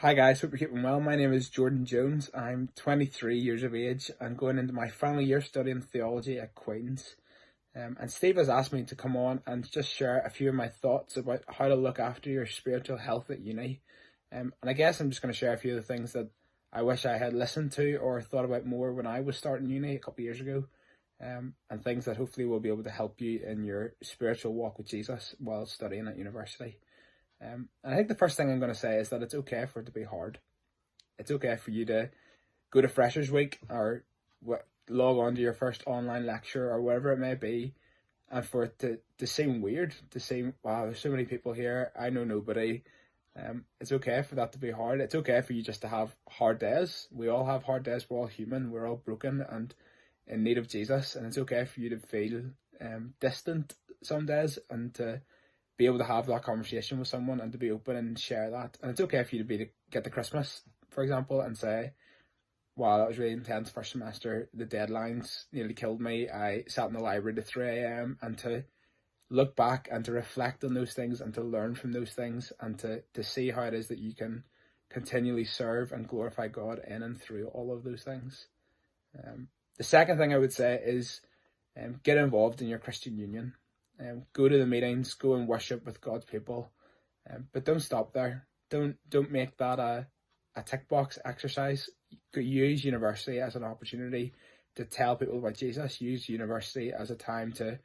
Hi guys, hope you're keeping well. My name is Jordan Jones. I'm 23 years of age and going into my final year studying theology at Queen's. And Steve has asked me to come on and just share a few of my thoughts about how to look after your spiritual health at uni. And I guess I'm just going to share a few of the things that I wish I had listened to or thought about more when I was starting uni a couple of years ago. And things that hopefully will be able to help you in your spiritual walk with Jesus while studying at university. And I think the first thing I'm going to say is that it's okay for it to be hard. It's okay for you to go to Freshers Week or log on to your first online lecture or whatever it may be, and for it to seem weird, to seem, wow, there's so many people here, I know nobody. It's okay for that to be hard. It's okay for you just to have hard days. We all have hard days. We're all human. We're all broken and in need of Jesus. And it's okay for you to feel distant some days and to be able to have that conversation with someone and to be open and share that. And it's okay for you to get to Christmas, for example, and say, wow, that was really intense first semester. The deadlines nearly killed me. I sat in the library to 3 a.m. and to look back and to reflect on those things and to learn from those things and to see how it is that you can continually serve and glorify God in and through all of those things. The second thing I would say is get involved in your Christian union. Go to the meetings, go and worship with God's people, but don't stop there. Don't make that a tick box exercise. Use university as an opportunity to tell people about Jesus. Use university as a time to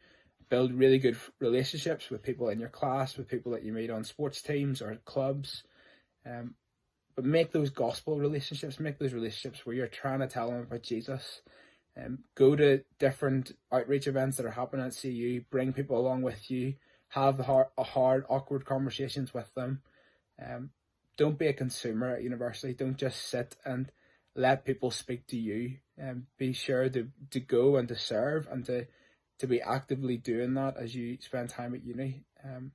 build really good relationships with people in your class, with people that you meet on sports teams or clubs. But make those gospel relationships, make those relationships where you're trying to tell them about Jesus. Go to different outreach events that are happening at CU, bring people along with you, have hard, awkward conversations with them. Don't be a consumer at university. Don't just sit and let people speak to you. Be sure to go and to serve and to be actively doing that as you spend time at uni. And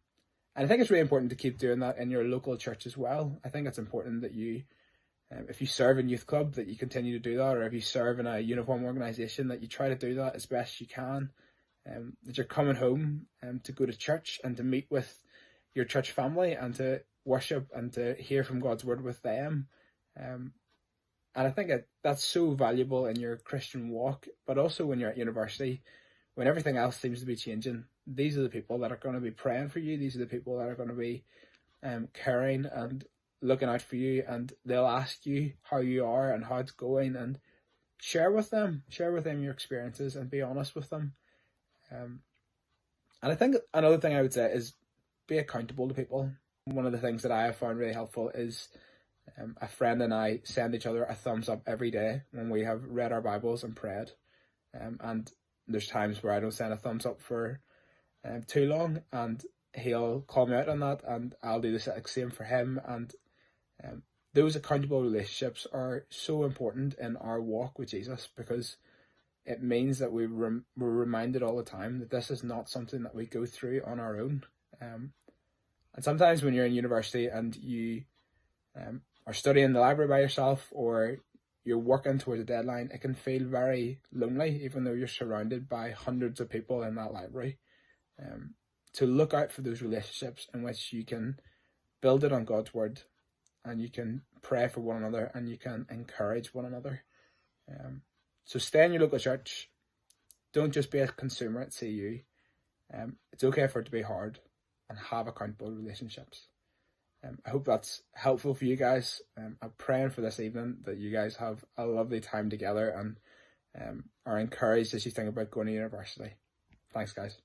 I think it's really important to keep doing that in your local church as well. I think it's important that you if you serve in youth club, that you continue to do that, or if you serve in a uniform organisation, that you try to do that as best you can. That you're coming home to go to church and to meet with your church family and to worship and to hear from God's word with them. And I think that's so valuable in your Christian walk, but also when you're at university, when everything else seems to be changing. These are the people that are going to be praying for you. These are the people that are going to be caring and looking out for you, and they'll ask you how you are and how it's going, and share with them your experiences and be honest with them. And I think another thing I would say is be accountable to people. One of the things that I have found really helpful is a friend and I send each other a thumbs up every day when we have read our Bibles and prayed. And there's times where I don't send a thumbs up for too long, and he'll call me out on that, and I'll do the same for him. And those accountable relationships are so important in our walk with Jesus, because it means that we're reminded all the time that this is not something that we go through on our own. And sometimes when you're in university and you are studying in the library by yourself, or you're working towards a deadline, it can feel very lonely, even though you're surrounded by hundreds of people in that library. To look out for those relationships in which you can build it on God's word, and you can pray for one another, and you can encourage one another. So stay in your local church. Don't just be a consumer at CU. It's okay for it to be hard, and have accountable relationships. I hope that's helpful for you guys. I'm praying for this evening that you guys have a lovely time together and are encouraged as you think about going to university. Thanks, guys.